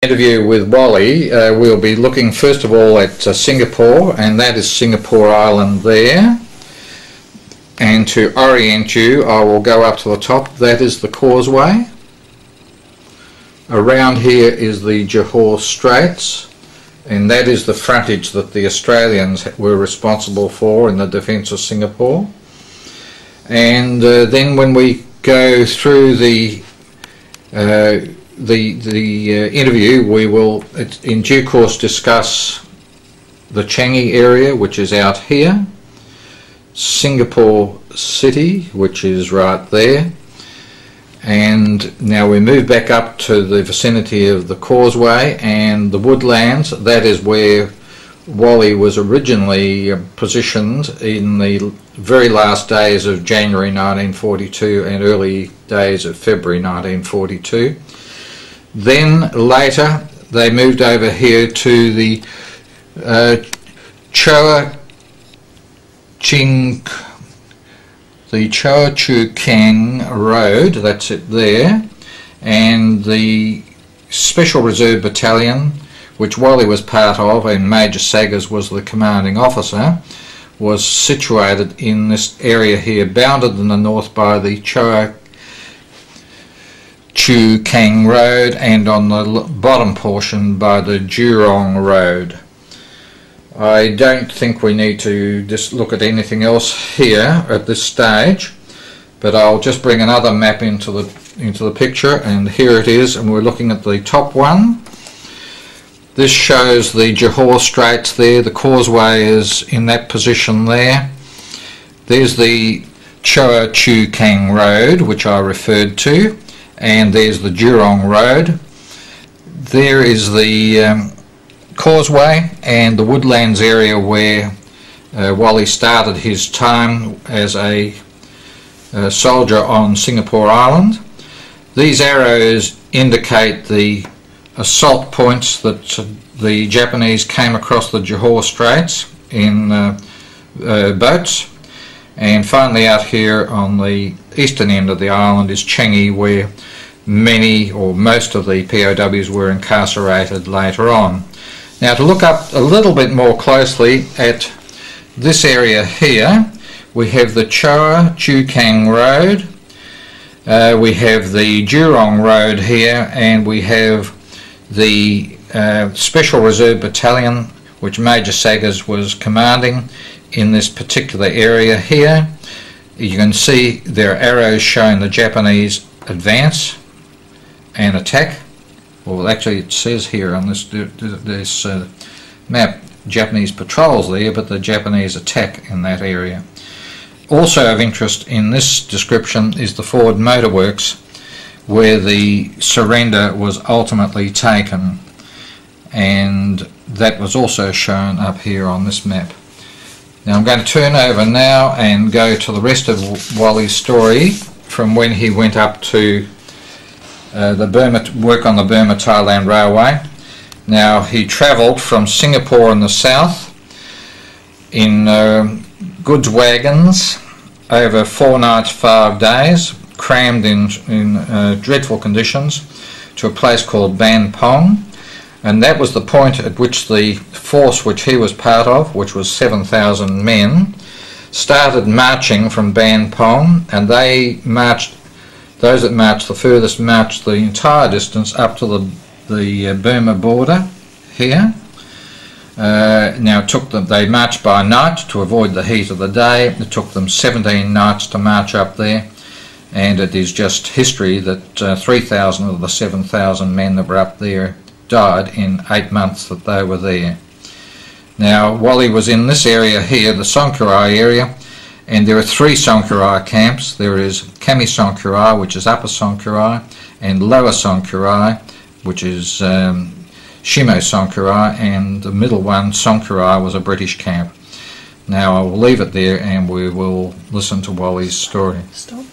Interview with Wally, we'll be looking first of all at Singapore, and that is Singapore Island there. And to orient you, I will go up to the top. That is the causeway. Around here is the Johor Straits, and that is the frontage that the Australians were responsible for in the defence of Singapore. And then when we go through the interview, we will in due course discuss the Changi area, which is out here, Singapore City, which is right there, and now we move back up to the vicinity of the causeway and the woodlands. That is where Wally was originally positioned in the very last days of January 1942 and early days of February 1942. Then later they moved over here to the Choa Chu Kang Road, that's it there, and the Special Reserve Battalion, which Wally was part of and Major Saggers was the commanding officer, was situated in this area here, bounded in the north by the Choa Chu Kang Road and on the bottom portion by the Jurong Road. I don't think we need to just look at anything else here at this stage, but I'll just bring another map into the picture, and here it is, and we're looking at the top one. This shows the Johor Straits there. The causeway is in that position there. There's the Choa Chu Kang Road, which I referred to, and there's the Jurong Road. There is the causeway and the woodlands area where Wally started his time as a soldier on Singapore Island. These arrows indicate the assault points that the Japanese came across the Johor Straits in boats, and finally out here on the eastern end of the island is Changi, where many or most of the POWs were incarcerated later on. Now, to look up a little bit more closely at this area here, we have the Choa Chu Kang Road, we have the Jurong Road here, and we have the Special Reserve Battalion, which Major Saggers was commanding in this particular area here. You can see there are arrows showing the Japanese advance and attack. Well, actually it says here on this map Japanese patrols there, but the Japanese attack in that area. Also of interest in this description is the Ford Motor Works, where the surrender was ultimately taken, and that was also shown up here on this map. Now I'm going to turn over now and go to the rest of Wally's story from when he went up to work on the Burma Thailand Railway. Now, he travelled from Singapore in the south in goods wagons over 4 nights 5 days, crammed in dreadful conditions, to a place called Ban Pong, and that was the point at which the force which he was part of, which was 7,000 men, started marching from Ban Pong, and they marched. Those that marched the furthest marched the entire distance up to the Burma border here. Now it took them, they marched by night to avoid the heat of the day. It took them 17 nights to march up there, and it is just history that 3,000 of the 7,000 men that were up there died in 8 months that they were there. Now, Wally was in this area here, the Songkurai area, and there are 3 Songkurai camps. There is Kami Songkurai, which is Upper Songkurai, and Lower Songkurai, which is Shimo Songkurai, and the middle one, Songkurai, was a British camp. Now I will leave it there and we will listen to Wally's story. Stop.